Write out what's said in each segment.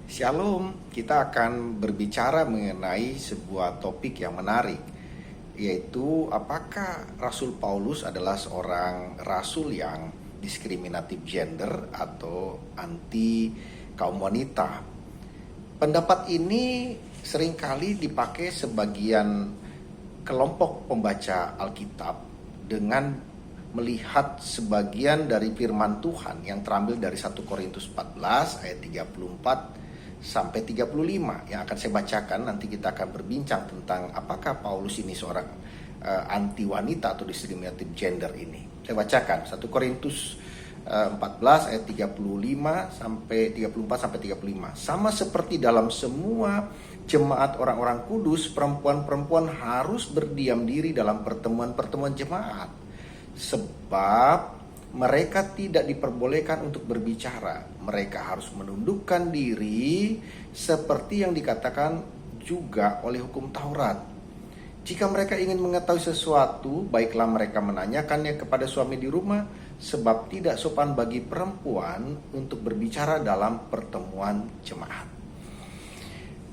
Shalom, kita akan berbicara mengenai sebuah topik yang menarik, yaitu apakah Rasul Paulus adalah seorang rasul yang diskriminatif gender atau anti kaum wanita. Pendapat ini seringkali dipakai sebagian kelompok pembaca Alkitab dengan melihat sebagian dari firman Tuhan yang terambil dari 1 Korintus 14 ayat 34 sampai 35 yang akan saya bacakan. Nanti kita akan berbincang tentang apakah Paulus ini seorang anti wanita atau diskriminatif gender ini. Saya bacakan 1 Korintus 14 ayat 35 sampai 34 sampai 35. Sama seperti dalam semua jemaat orang-orang kudus, perempuan-perempuan harus berdiam diri dalam pertemuan-pertemuan jemaat, sebab mereka tidak diperbolehkan untuk berbicara. Mereka harus menundukkan diri seperti yang dikatakan juga oleh hukum Taurat. Jika mereka ingin mengetahui sesuatu, baiklah mereka menanyakannya kepada suami di rumah, sebab tidak sopan bagi perempuan untuk berbicara dalam pertemuan jemaat.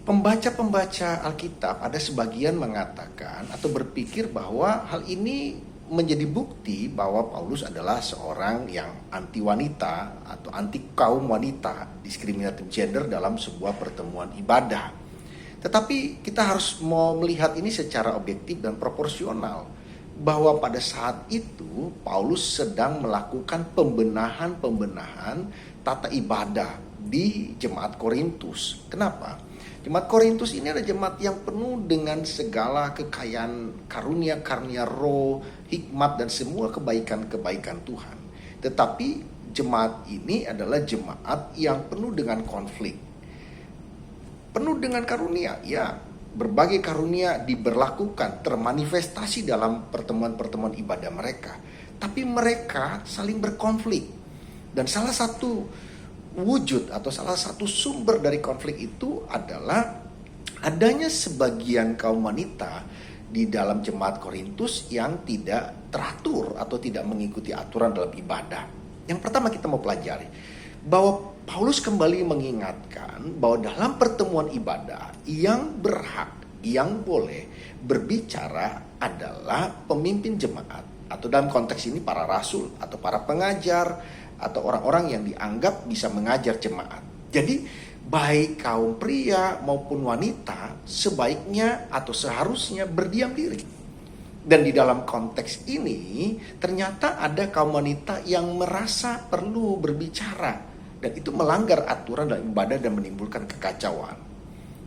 Pembaca-pembaca Alkitab ada sebagian mengatakan atau berpikir bahwa hal ini menjadi bukti bahwa Paulus adalah seorang yang anti wanita atau anti kaum wanita, diskriminatif gender dalam sebuah pertemuan ibadah. Tetapi kita harus mau melihat ini secara objektif dan proporsional, bahwa pada saat itu Paulus sedang melakukan pembenahan tata ibadah di jemaat Korintus. Kenapa? Jemaat Korintus ini adalah jemaat yang penuh dengan segala kekayaan karunia-karunia roh, hikmat dan semua kebaikan-kebaikan Tuhan. Tetapi jemaat ini adalah jemaat yang penuh dengan konflik, penuh dengan karunia. Ya, berbagai karunia diberlakukan, termanifestasi dalam pertemuan-pertemuan ibadah mereka. Tapi mereka saling berkonflik. Dan salah satu wujud atau salah satu sumber dari konflik itu adalah adanya sebagian kaum wanita di dalam jemaat Korintus yang tidak teratur atau tidak mengikuti aturan dalam ibadah. Yang pertama kita mau pelajari bahwa Paulus kembali mengingatkan bahwa dalam pertemuan ibadah yang berhak, yang boleh berbicara adalah pemimpin jemaat, atau dalam konteks ini para rasul atau para pengajar atau orang-orang yang dianggap bisa mengajar jemaat. Jadi baik kaum pria maupun wanita sebaiknya atau seharusnya berdiam diri. Dan di dalam konteks ini ternyata ada kaum wanita yang merasa perlu berbicara, dan itu melanggar aturan dalam ibadah dan menimbulkan kekacauan.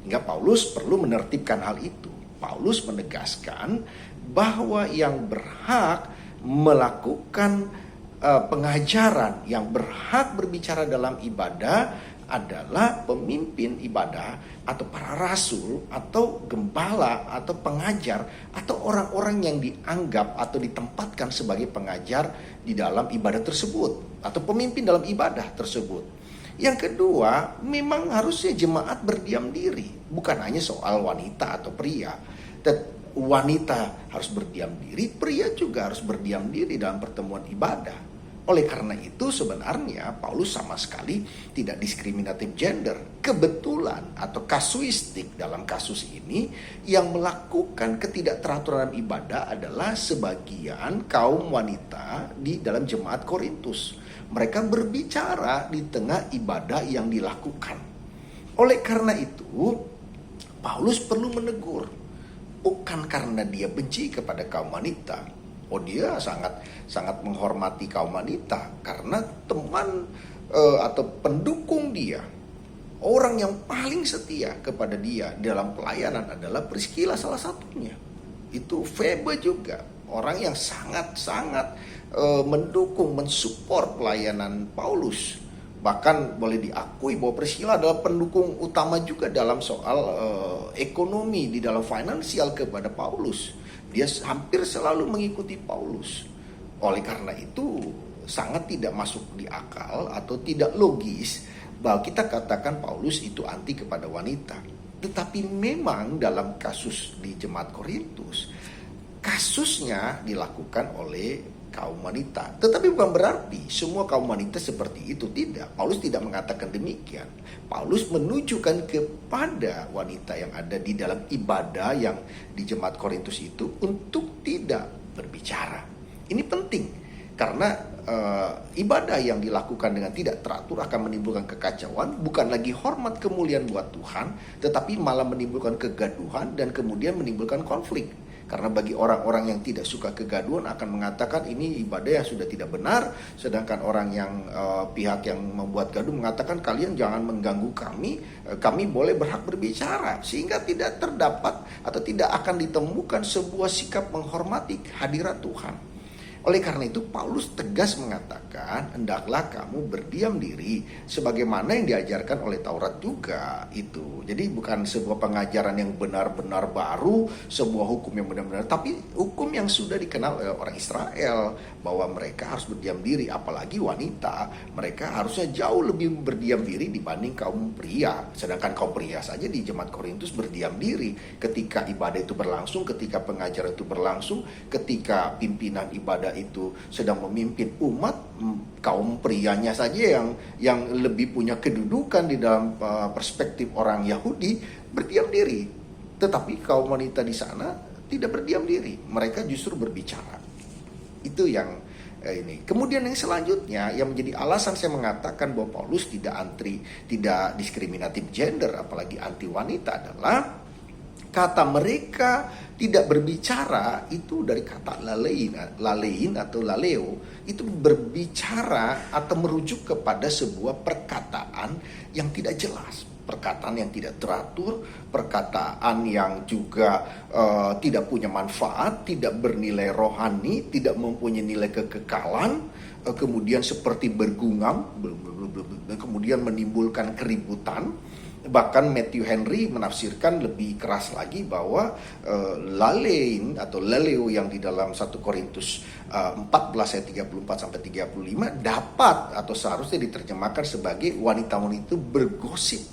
Hingga Paulus perlu menertibkan hal itu. Paulus menegaskan bahwa yang berhak melakukan pengajaran, yang berhak berbicara dalam ibadah adalah pemimpin ibadah atau para rasul atau gembala atau pengajar atau orang-orang yang dianggap atau ditempatkan sebagai pengajar di dalam ibadah tersebut atau pemimpin dalam ibadah tersebut. Yang kedua, memang harusnya jemaat berdiam diri, bukan hanya soal wanita atau pria. Wanita harus berdiam diri, pria juga harus berdiam diri dalam pertemuan ibadah. Oleh karena itu sebenarnya Paulus sama sekali tidak diskriminatif gender. Kebetulan atau kasuistik dalam kasus ini yang melakukan ketidakteraturan ibadah adalah sebagian kaum wanita di dalam jemaat Korintus. Mereka berbicara di tengah ibadah yang dilakukan. Oleh karena itu Paulus perlu menegur, bukan karena dia benci kepada kaum wanita. Oh, dia sangat menghormati kaum wanita karena teman atau pendukung dia, orang yang paling setia kepada dia dalam pelayanan adalah Priscilla salah satunya. Itu Febe juga, orang yang sangat mendukung, mensupport pelayanan Paulus. Bahkan boleh diakui bahwa Priscilla adalah pendukung utama juga dalam soal ekonomi, di dalam finansial kepada Paulus. Dia hampir selalu mengikuti Paulus. Oleh karena itu sangat tidak masuk di akal atau tidak logis bahwa kita katakan Paulus itu anti kepada wanita. Tetapi memang dalam kasus di jemaat Korintus, kasusnya dilakukan oleh kaum wanita. Tetapi bukan berarti semua kaum wanita seperti itu, tidak. Paulus tidak mengatakan demikian. Paulus menunjukkan kepada wanita yang ada di dalam ibadah yang di jemaat Korintus itu untuk tidak berbicara. Ini penting karena ibadah yang dilakukan dengan tidak teratur akan menimbulkan kekacauan, bukan lagi hormat kemuliaan buat Tuhan, tetapi malah menimbulkan kegaduhan dan kemudian menimbulkan konflik. Karena bagi orang-orang yang tidak suka kegaduhan akan mengatakan ini ibadah yang sudah tidak benar, sedangkan orang yang pihak yang membuat gaduh mengatakan kalian jangan mengganggu kami boleh berhak berbicara, sehingga tidak terdapat atau tidak akan ditemukan sebuah sikap menghormati hadirat Tuhan. Oleh karena itu Paulus tegas mengatakan hendaklah kamu berdiam diri sebagaimana yang diajarkan oleh Taurat juga itu. Jadi bukan sebuah pengajaran yang benar-benar baru, sebuah hukum yang benar-benar, tapi hukum yang sudah dikenal oleh orang Israel bahwa mereka harus berdiam diri, apalagi wanita. Mereka harusnya jauh lebih berdiam diri dibanding kaum pria. Sedangkan kaum pria saja di jemaat Korintus berdiam diri ketika ibadah itu berlangsung, ketika pengajaran itu berlangsung, ketika pimpinan ibadah itu sedang memimpin umat, kaum prianya saja yang lebih punya kedudukan di dalam perspektif orang Yahudi berdiam diri. Tetapi kaum wanita di sana tidak berdiam diri, mereka justru berbicara. Itu yang ini. Kemudian yang selanjutnya yang menjadi alasan saya mengatakan bahwa Paulus tidak diskriminatif gender apalagi anti wanita adalah kata mereka tidak berbicara itu dari kata lalein atau laleo, itu berbicara atau merujuk kepada sebuah perkataan yang tidak jelas, perkataan yang tidak teratur, perkataan yang juga tidak punya manfaat, tidak bernilai rohani, tidak mempunyai nilai kekekalan, kemudian seperti bergungam, kemudian menimbulkan keributan. Bahkan Matthew Henry menafsirkan lebih keras lagi bahwa lalein atau laleo yang di dalam 1 Korintus 14 ayat 34 sampai 35 dapat atau seharusnya diterjemahkan sebagai wanita-wanita itu bergosip.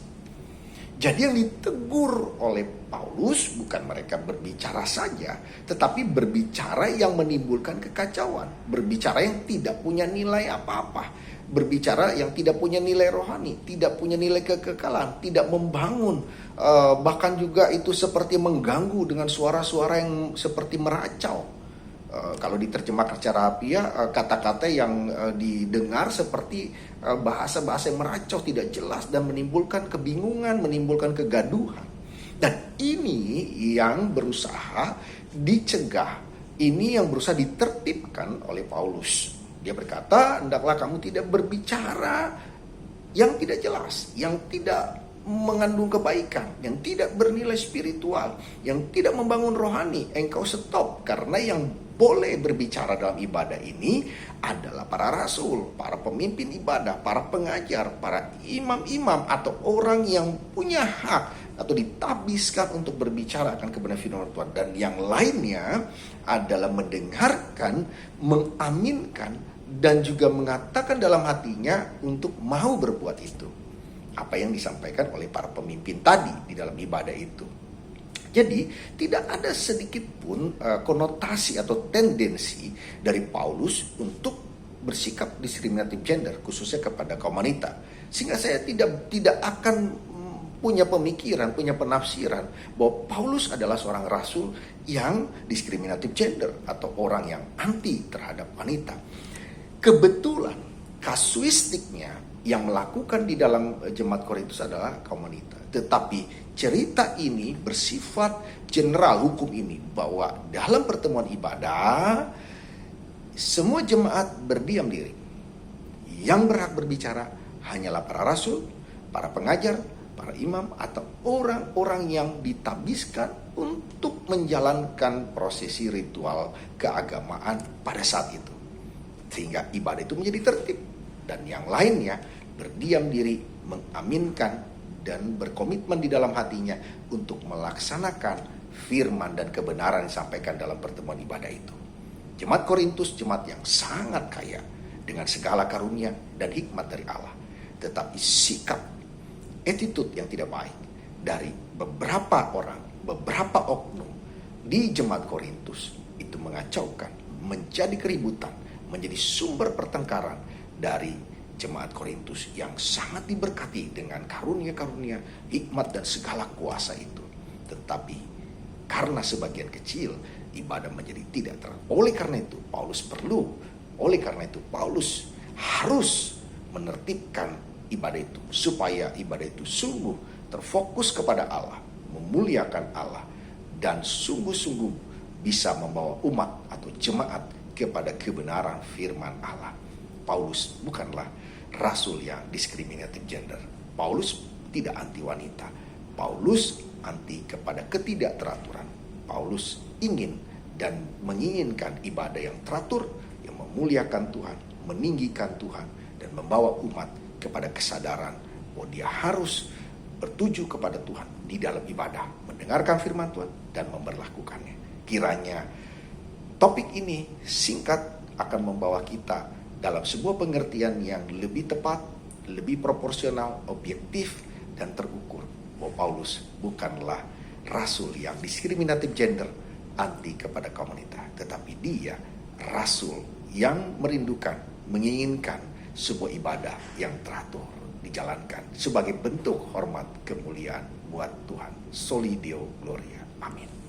Jadi yang ditegur oleh Paulus bukan mereka berbicara saja, tetapi berbicara yang menimbulkan kekacauan, berbicara yang tidak punya nilai apa-apa, berbicara yang tidak punya nilai rohani, tidak punya nilai kekekalan, tidak membangun, bahkan juga itu seperti mengganggu dengan suara-suara yang seperti meracau. Kalau diterjemahkan secara harfiah, kata-kata yang didengar seperti bahasa-bahasa yang meracau, tidak jelas dan menimbulkan kebingungan, menimbulkan kegaduhan. Dan ini yang berusaha dicegah, ini yang berusaha ditertibkan oleh Paulus. Dia berkata, hendaklah kamu tidak berbicara yang tidak jelas, yang tidak mengandung kebaikan, yang tidak bernilai spiritual, yang tidak membangun rohani. Engkau stop, karena yang boleh berbicara dalam ibadah ini adalah para rasul, para pemimpin ibadah, para pengajar, para imam-imam, atau orang yang punya hak atau ditabiskan untuk berbicara akan kebenaran firman Tuhan. Dan yang lainnya adalah mendengarkan, mengaminkan, dan juga mengatakan dalam hatinya untuk mau berbuat itu apa yang disampaikan oleh para pemimpin tadi di dalam ibadah itu. Jadi tidak ada sedikit pun konotasi atau tendensi dari Paulus untuk bersikap diskriminatif gender, khususnya kepada kaum wanita. Sehingga saya tidak akan punya pemikiran, punya penafsiran bahwa Paulus adalah seorang rasul yang diskriminatif gender atau orang yang anti terhadap wanita. Kebetulan kasuistiknya yang melakukan di dalam jemaat Korintus adalah kaum wanita. Tetapi cerita ini bersifat general, hukum ini, bahwa dalam pertemuan ibadah semua jemaat berdiam diri. Yang berhak berbicara hanyalah para rasul, para pengajar, para imam, atau orang-orang yang ditabiskan untuk menjalankan prosesi ritual keagamaan pada saat itu. Sehingga ibadah itu menjadi tertib. Dan yang lainnya berdiam diri, mengaminkan, dan berkomitmen di dalam hatinya untuk melaksanakan firman dan kebenaran yang disampaikan dalam pertemuan ibadah itu. Jemaat Korintus jemaat yang sangat kaya dengan segala karunia dan hikmat dari Allah. Tetapi sikap, attitude yang tidak baik dari beberapa orang, beberapa oknum di jemaat Korintus itu mengacaukan, menjadi keributan, menjadi sumber pertengkaran dari jemaat Korintus yang sangat diberkati dengan karunia-karunia, hikmat dan segala kuasa itu. Tetapi karena sebagian kecil ibadah menjadi tidak Oleh karena itu Paulus harus menertibkan ibadah itu supaya ibadah itu sungguh terfokus kepada Allah, memuliakan Allah, dan sungguh-sungguh bisa membawa umat atau jemaat kepada kebenaran firman Allah. Paulus bukanlah rasul yang diskriminatif gender. Paulus tidak anti wanita. Paulus anti kepada ketidakteraturan. Paulus ingin dan menginginkan ibadah yang teratur, yang memuliakan Tuhan, meninggikan Tuhan, dan membawa umat kepada kesadaran bahwa dia harus bertuju kepada Tuhan di dalam ibadah, mendengarkan firman Tuhan dan memberlakukannya. Kiranya topik ini singkat akan membawa kita dalam sebuah pengertian yang lebih tepat, lebih proporsional, objektif, dan terukur. Bahwa Paulus bukanlah rasul yang diskriminatif gender, anti kepada kaum wanita, tetapi dia rasul yang merindukan, menginginkan sebuah ibadah yang teratur dijalankan sebagai bentuk hormat kemuliaan buat Tuhan. Soli Deo Gloria. Amin.